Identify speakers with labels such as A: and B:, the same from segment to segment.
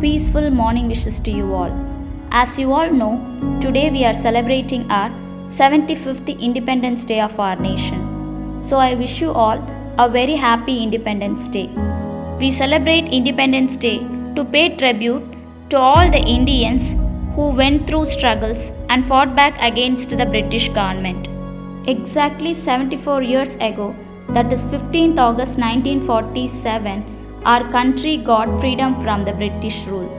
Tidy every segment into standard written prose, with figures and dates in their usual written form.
A: peaceful morning wishes to you all. As you all know, today we are celebrating our 75th Independence Day of our nation. So I wish you all a very happy Independence Day. We celebrate Independence Day to pay tribute to all the Indians who went through struggles and fought back against the British government. Exactly 74 years ago, that is 15th August 1947, our country got freedom from the British rule.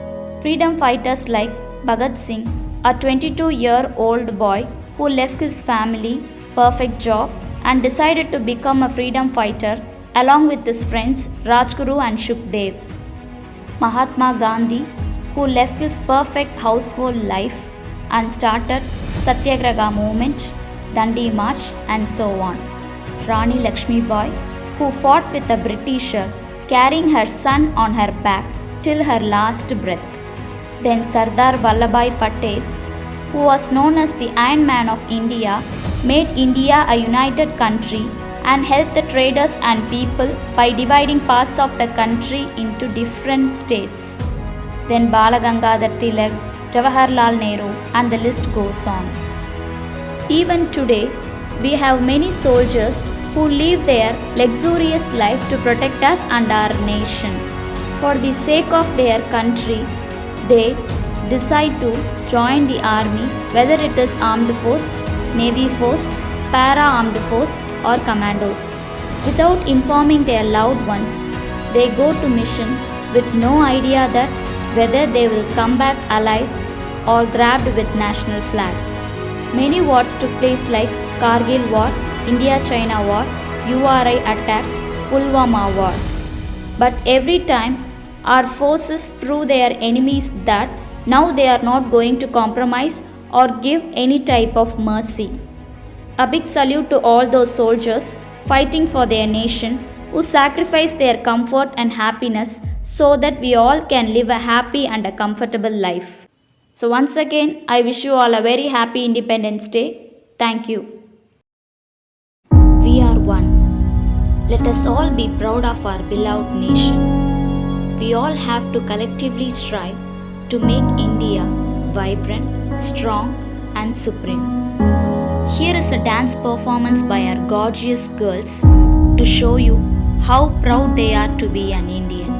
A: Freedom fighters like Bhagat Singh, a 22-year-old boy who left his family, perfect job, and decided to become a freedom fighter along with his friends Rajguru and Shukdev. Mahatma Gandhi, who left his perfect household life and started Satyagraha movement, Dandi March, and so on. Rani Lakshmi Bai, who fought with a Britisher, carrying her son on her back till her last breath. Then Sardar Vallabhbhai Patel, who was known as the Iron Man of India, made India a united country and helped the traders and people by dividing parts of the country into different states. Then Balagangadhar Tilak, Jawaharlal Nehru, and the list goes on. Even today, we have many soldiers who live their luxurious life to protect us and our nation. For the sake of their country, they decide to join the army, whether it is armed force, navy force, para-armed force or commandos. Without informing their loved ones, they go to mission with no idea that whether they will come back alive or grabbed with national flag. Many wars took place like Kargil War, India-China War, URI attack, Pulwama War. But every time our forces prove their enemies that now they are not going to compromise or give any type of mercy. A big salute to all those soldiers fighting for their nation who sacrifice their comfort and happiness so that we all can live a happy and a comfortable life. So once again, I wish you all a very happy Independence Day. Thank you. We are one. Let us all be proud of our beloved nation. We all have to collectively strive to make India vibrant, strong, and supreme. Here is a dance performance by our gorgeous girls to show you how proud they are to be an Indian.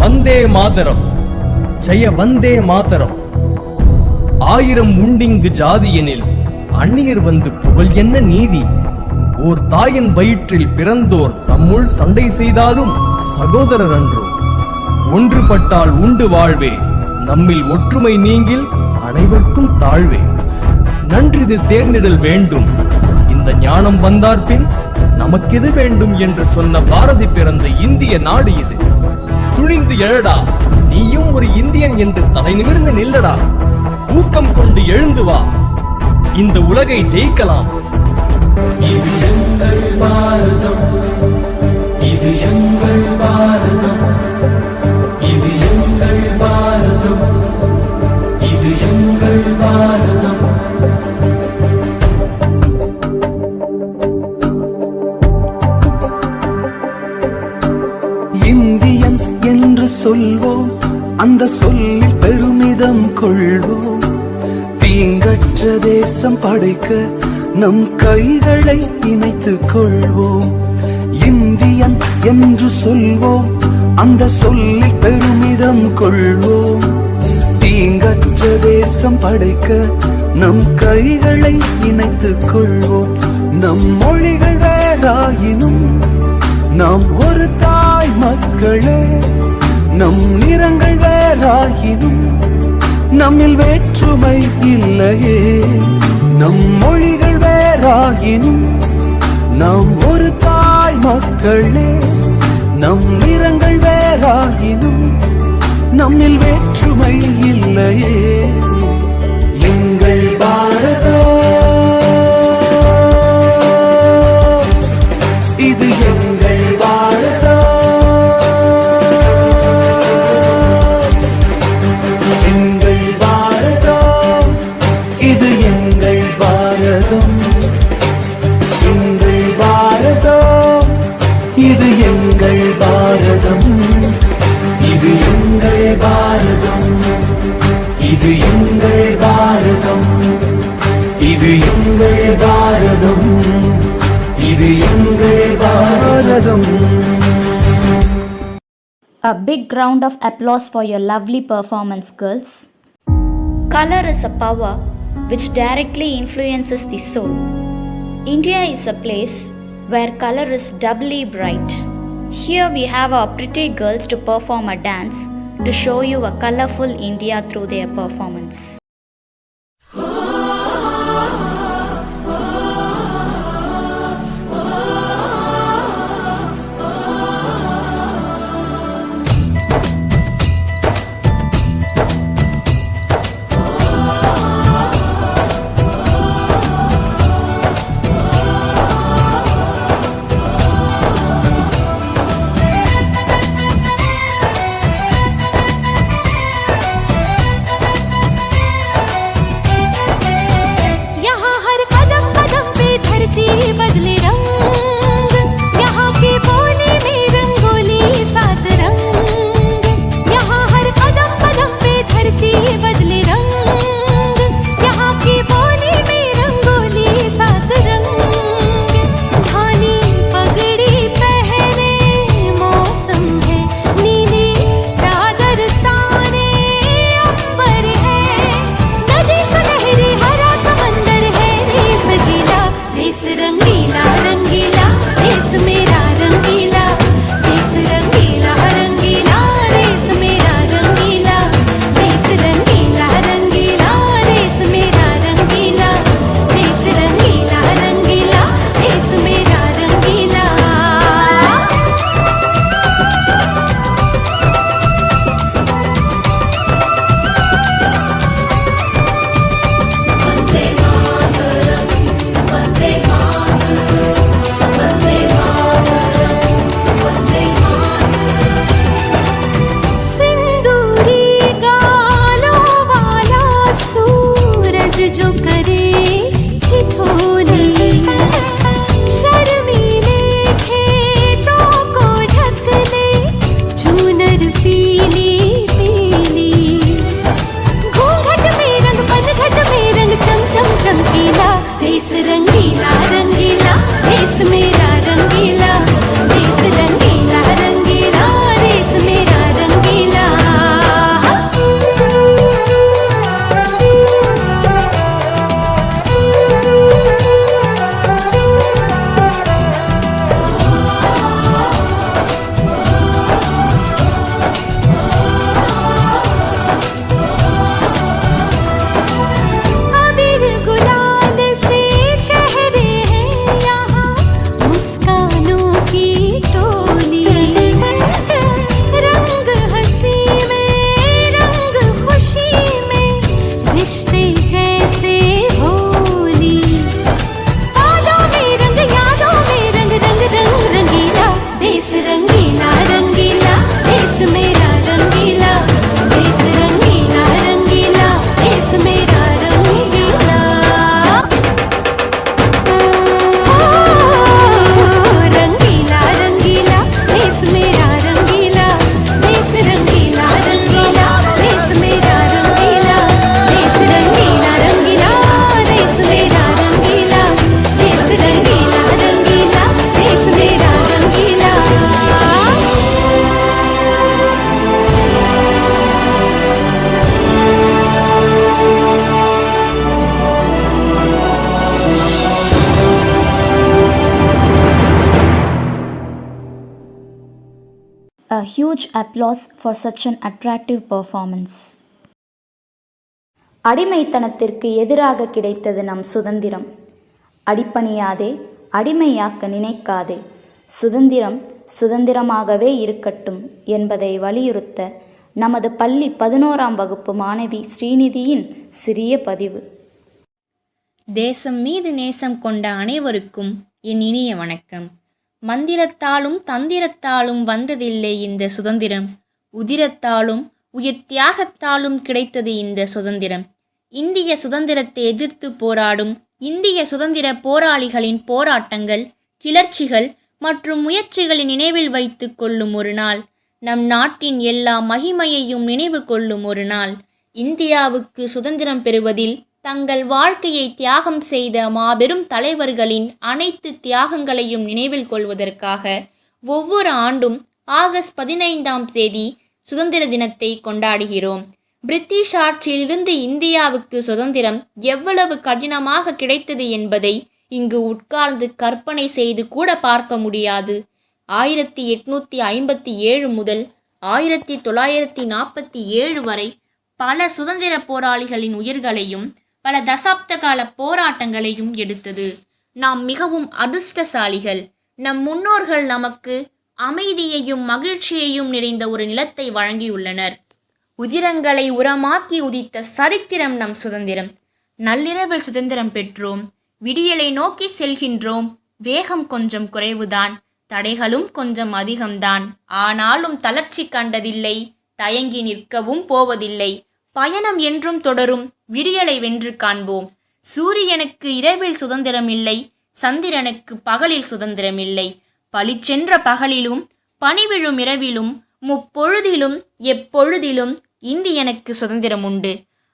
B: Vande Mataram, Jaya Vande Mataram. ஆயிரம் உண்டிங்கு ஜாதியெனில் அந்நியர் வந்து புகழ் என்ன நீதி. ஓர் தாயின் வயிற்றில் பிறந்தோர் தம்முள் சண்டை செய்தாலும் சகோதரர் அன்றோ. ஒன்றுபட்டால் உண்டு வாழ்வே, நம்மில் ஒற்றுமை நீங்கில் அனைவருக்கும் தாழ்வே. நன்றிது தேர்ந்திடல் வேண்டும், இந்த ஞானம் வந்தார்பின் நமக்கெது வேண்டும் என்று சொன்ன பாரதி பிறந்த இந்திய நாடு இது. துணிந்து எழடா, நீயும் ஒரு இந்தியன் என்று தலை நிமிர்ந்து நில்லடா. ஊக்கம் கொண்டு எழுந்து வா, இந்த உலகை ஜெயிக்கலாம்.
C: இது எங்கள் பாரதம், இது எங்கள் பாரதம், இது எங்கள் பாரதம், இது எங்கள் பாரதம். இந்தியன் என்று சொல்வோம், அந்த சொல்லில் பெருமிதம் கொள்வோம். தீங்கற்ற தேசம் படைக்க நம் கைகளை இணைத்துக் கொள்வோம். இந்தியன் என்று சொல்வோம், அந்த சொல்லில் பெருமிதம் கொள்வோம். தீங்கற்ற தேசம் படைக்க நம் கைகளை இணைத்துக் கொள்வோம். நம் மொழிகள் வேறாயினும் நாம் ஒரு தாய் மக்களே. நம் நிறங்கள் வேறாயினும் நம்மில் வேற்றுமை இல்லையே. நம் மொழிகள் வேறாயினும் நாம் ஒரு தாய் மக்களே. நம் நிறங்கள் வேறாயினும் நம்மில் வேற்றுமை இல்லையே. எங்கள் பாரதம், இது எங்கள் பாரதம். எங்கள் பாரதம், இது எங்கள் பாரதம். எங்கள் பாரதம், இது எங்கள் பாரதம். இது எங்கள்
A: A big round of applause for your lovely performance, girls. Color is a power which directly influences the soul. India is a place where color is doubly bright. Here we have our pretty girls to perform a dance to show you a colorful India through their performance. A huge applause for such an attractive performance. அடிமைத்தனத்திற்கு எதிராக கிடைத்தது நம் சுதந்திரம். அடிப்பணியாதே, அடிமையாக்க நினைக்காதே. சுதந்திரம் சுதந்திரமாகவே இருக்கட்டும் என்பதை வலியுறுத்த நமது பள்ளி 11ஆம் வகுப்பு மாணவி ஸ்ரீநிதியின் சிறிய பதிவு.
D: தேசம் மீது நேசம் கொண்ட அனைவருக்கும் என் இனிய வணக்கம். மந்திரத்தாலும் தந்திரத்தாலும் வந்ததில்லை இந்த சுதந்திரம். உதிரத்தாலும் உயிர் தியாகத்தாலும் கிடைத்தது இந்த சுதந்திரம். இந்திய சுதந்திரத்தை எதிர்த்து போராடும் இந்திய சுதந்திர போராளிகளின் போராட்டங்கள், கிளர்ச்சிகள் மற்றும் முயற்சிகளை நினைவில் வைத்து கொள்ளும் ஒரு நாள். நம் நாட்டின் எல்லா மகிமையையும் நினைவு கொள்ளும் ஒரு நாள். இந்தியாவுக்கு சுதந்திரம் பெறுவதில் தங்கள் வாழ்க்கையை தியாகம் செய்த மாபெரும் தலைவர்களின் அனைத்து தியாகங்களையும் நினைவில் கொள்வதற்காக ஒவ்வொரு ஆண்டும் ஆகஸ்ட் 15ஆம் தேதி சுதந்திர தினத்தை கொண்டாடுகிறோம். பிரிட்டிஷ் ஆட்சியிலிருந்து இந்தியாவுக்கு சுதந்திரம் எவ்வளவு கடினமாக கிடைத்தது என்பதை இங்கு உட்கார்ந்து கற்பனை செய்து கூட பார்க்க முடியாது. 1857 முதல் 1947 வரை பல சுதந்திர போராளிகளின் உயிர்களையும் பல தசாப்த கால போராட்டங்களையும் எடுத்தது. நாம் மிகவும் அதிர்ஷ்டசாலிகள். நம் முன்னோர்கள் நமக்கு அமைதியையும் மகிழ்ச்சியையும் நிறைந்த ஒரு நிலத்தை வழங்கியுள்ளனர். உதிரங்களை உரமாக்கி உதித்த சரித்திரம் நம் சுதந்திரம். நள்ளிரவில் சுதந்திரம் பெற்றோம். விடியலை நோக்கி செல்கின்றோம். வேகம் கொஞ்சம் குறைவுதான், தடைகளும் கொஞ்சம் அதிகம்தான். ஆனாலும் தளர்ச்சி கண்டதில்லை, தயங்கி நிற்கவும் போவதில்லை. பயணம் என்றும் தொடரும். விடியலை வென்று காண்போம். சூரியனுக்கு இரவில் சுதந்திரம் இல்லை, சந்திரனுக்கு பகலில் சுதந்திரம் இல்லை. பளிச்சென்ற பகலிலும் பனிவிழும் இரவிலும் முப்பொழுதிலும் எப்பொழுதிலும் இந்தியனுக்கு சுதந்திரம் உண்டு.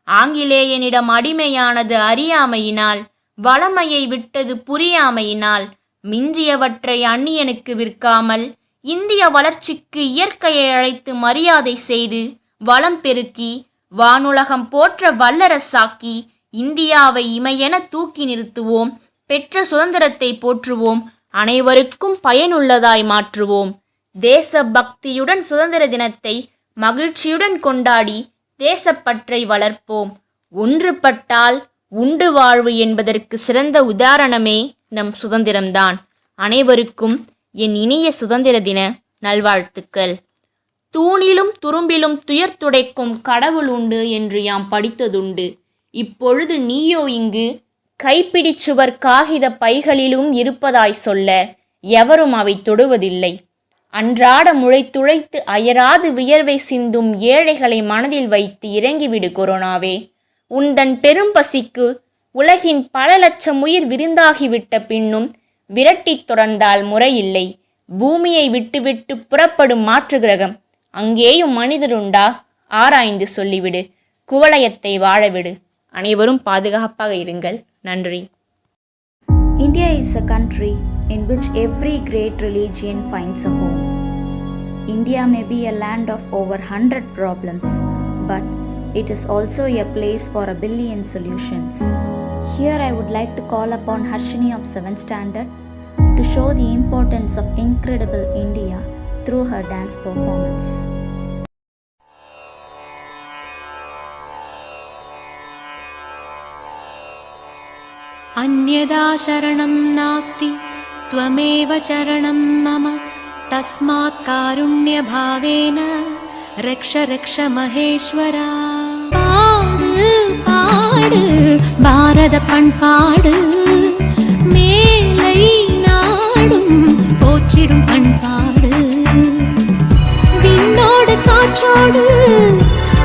D: ஆங்கிலேயனிடம் அடிமையானது அறியாமையினால், வளமையை விட்டது புரியாமையினால். மிஞ்சியவற்றை அந்நியனுக்கு விற்காமல் இந்திய வளர்ச்சிக்கு இயற்கையை அழைத்து மரியாதை செய்து வளம் பெருக்கி வானுலகம் போற்ற வல்லரசாக்கி இந்தியாவை இமையென தூக்கி நிறுத்துவோம். பெற்ற சுதந்திரத்தை போற்றுவோம். அனைவருக்கும் பயனுள்ளதாய் மாற்றுவோம். தேச பக்தியுடன் சுதந்திர தினத்தை மகிழ்ச்சியுடன் கொண்டாடி தேசப்பற்றை வளர்ப்போம். ஒன்றுபட்டால் உண்டு வாழ்வு என்பதற்கு சிறந்த உதாரணமே நம் சுதந்திரம்தான். அனைவருக்கும் என் இனிய சுதந்திர தின நல்வாழ்த்துக்கள். தூணிலும் துரும்பிலும் துயர் துடைக்கும் கடவுள் உண்டு என்று யாம் படித்ததுண்டு. இப்பொழுது நீயோ இங்கு கைப்பிடிச்சுவர் காகித பைகளிலும் இருப்பதாய் சொல்ல எவரும் அவை தொடுவதில்லை. அன்றாட முளைத்துழைத்து அயராது வியர்வை சிந்தும் ஏழைகளை மனதில் வைத்து இறங்கிவிடு கொரோனாவே. உந்தன் பெரும் பசிக்கு உலகின் பல லட்சம் உயிர் விருந்தாகிவிட்ட பின்னும் விரட்டித் தொடர்ந்தால் முறையில்லை. பூமியை விட்டுவிட்டு புறப்படும் மாற்று கிரகம் அங்கேயும் மனிதருண்டா? ஆராய்ந்து சொல்லிவிடு. குவளையத்தை வாழவிடு. அனைவரும் பாதுகாப்பாக இருங்கள். நன்றி.
A: India is a country in which every great religion finds a home. India may be a land of over 100 problems, but it is also a place for a billion solutions. Here I would like to call upon Harshini of 7th standard to show the importance of incredible India through her dance performance.
E: अन्यदा शरणं नास्ति त्वमेव चरणं मम तस्मात् कारुण्यभावेन रक्ष रक्ष महेश्वरा. பாடு பாடு பாரத பண்பாடு மேலை நாடும் போற்றிடும் பண்பாடு. விண்ணோடு காற்றோடு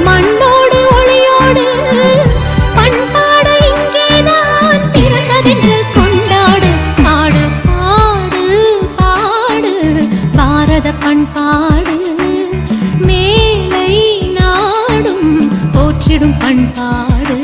E: மண்ணோடு ஒளியோடு பண்பாடு இங்கேதான் பிறந்ததென்று கொண்டாடு. பாடு பாடு பாடு பாரத பண்பாடு மேலை நாடும் போற்றிடும் பண்பாடு.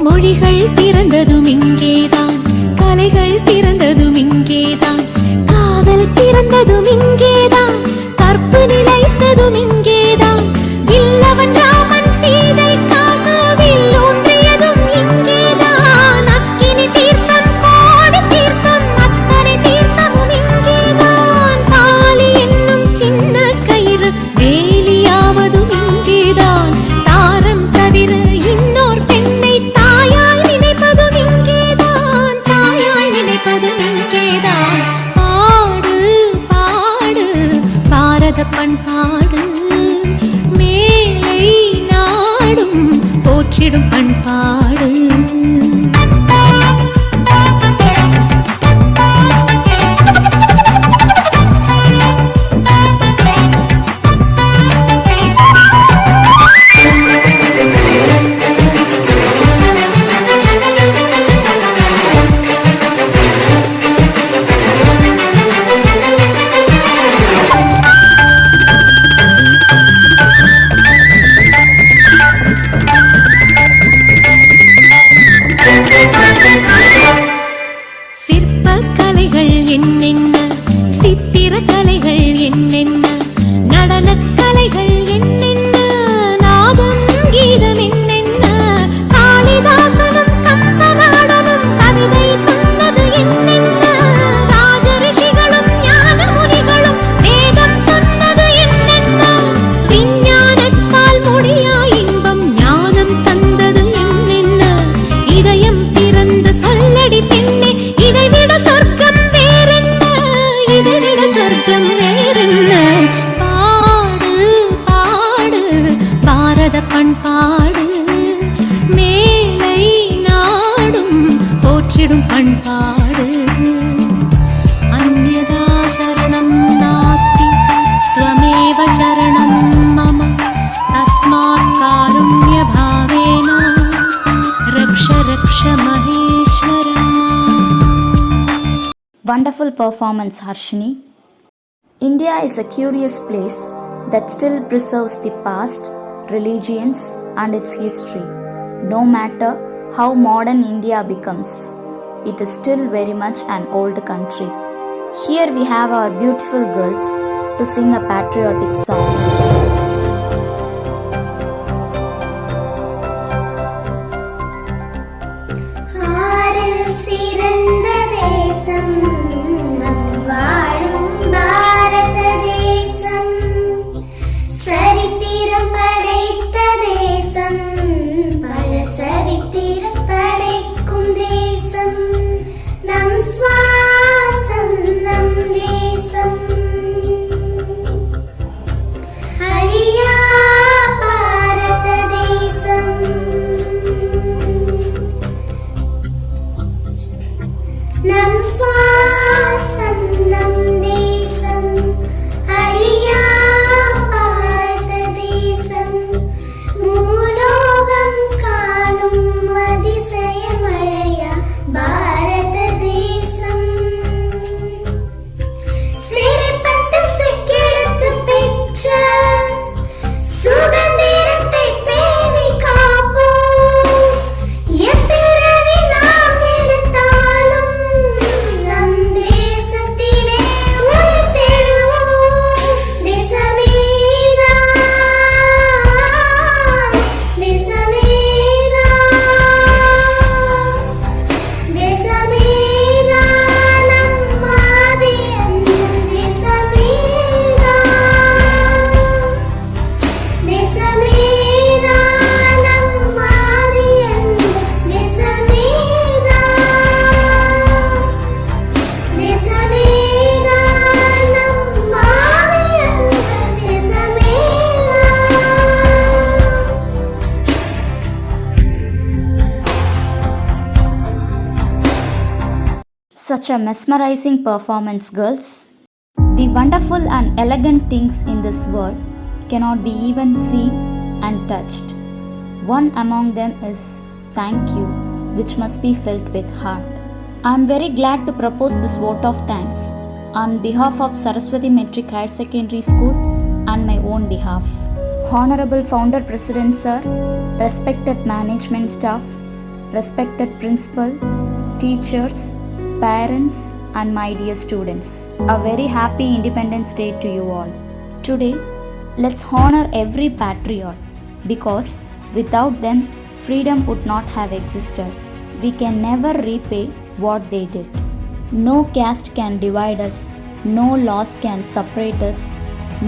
E: மொழிகள் பிறந்ததும் இங்கேதான், கலைகள் பிறந்ததும் இங்கேதான், காதல் பிறந்ததும் இங்கேதான், கற்பு நிலைத்ததும் இங்கேதான், வில்லவன் ராமன் சீதைக்காக வில்லூன்றியதும் இங்கேதான், அக்கினி தீர்த்தம் கோடி தீர்த்தம் அத்தனை தீர்த்தமும் இங்கேதான், தாலி என்னும் சின்ன கயிறு வேலியாவதும் இங்கேதான், தாரம் தவிர இன்னோர் பெண்ணை தாயாய் நினைப்பதும் இங்கேதான், தாயாய் நினைப்பதும் இங்கேதான். பாடு பாடு பாரத பண்பாடு மேலை நாடும் போற்றிடும் பண்பாடு.
A: wonderful performance, Harshini. India is a curious place that still preserves the past, religions, and its history. No matter how modern India becomes, it is still very much an old country. Here we have our beautiful girls to sing a patriotic song.
F: ஆறில் சிறந்த தேசம் நம் வாழும் பாரத தேசம், சரித்திரம் படைத்த தேசம், பல சரித்திரம் படைக்கும் தேசம், நம் சுவாசம் நம் தேசம், அழியா பாரத தேசம். நம் சுவாசம் நம் தேசம், அழியா பாரத தேசம், மூலோகம் காணும் அதிசயமழையா பாரத தேசம். சிறைப்பட்டு சிக்கெடுத்து பெற்ற சுதந்திரத்தை பேணி காப்போம். எப்பிறவி நாம் எடுத்தாலும் நம் தேசத்திலே உயிர் தேடுவோம். தேசமேதான், தேசமேதான், தேசமேதான் நம் ஆதி அன்னம். தேசமேதான், தேசமேதான் நம் ஆதி அன்னம். தேசமேதான், தேசமேதான் நம் ஆதி அன்னம். தேசமேதான்.
A: Such a mesmerizing performance, girls. The wonderful and elegant things in this world cannot be even seen and touched. One among them is thank you, which must be felt with heart. I am very glad to propose this vote of thanks on behalf of Saraswati Metric Higher Secondary School and my own behalf. Honorable Founder President Sir, respected management staff, respected principal, teachers, parents, and my dear students, a very happy Independence Day to you all. Today, let's honor every patriot because without them, freedom would not have existed. We can never repay what they did. No caste can divide us, no laws can separate us,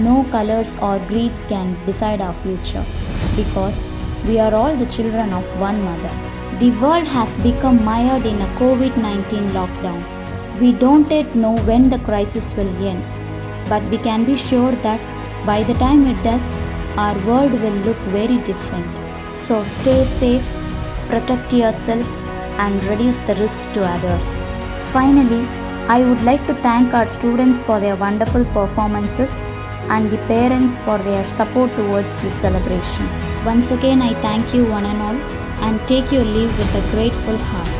A: no colors or creeds can decide our future because we are all the children of one mother. The world has become mired in a COVID-19 lockdown. We don't yet know when the crisis will end, but we can be sure that by the time it does, our world will look very different. So stay safe, protect yourself, and reduce the risk to others. Finally, I would like to thank our students for their wonderful performances and the parents for their support towards this celebration. Once again, I thank you one and all and take your leave with a grateful heart.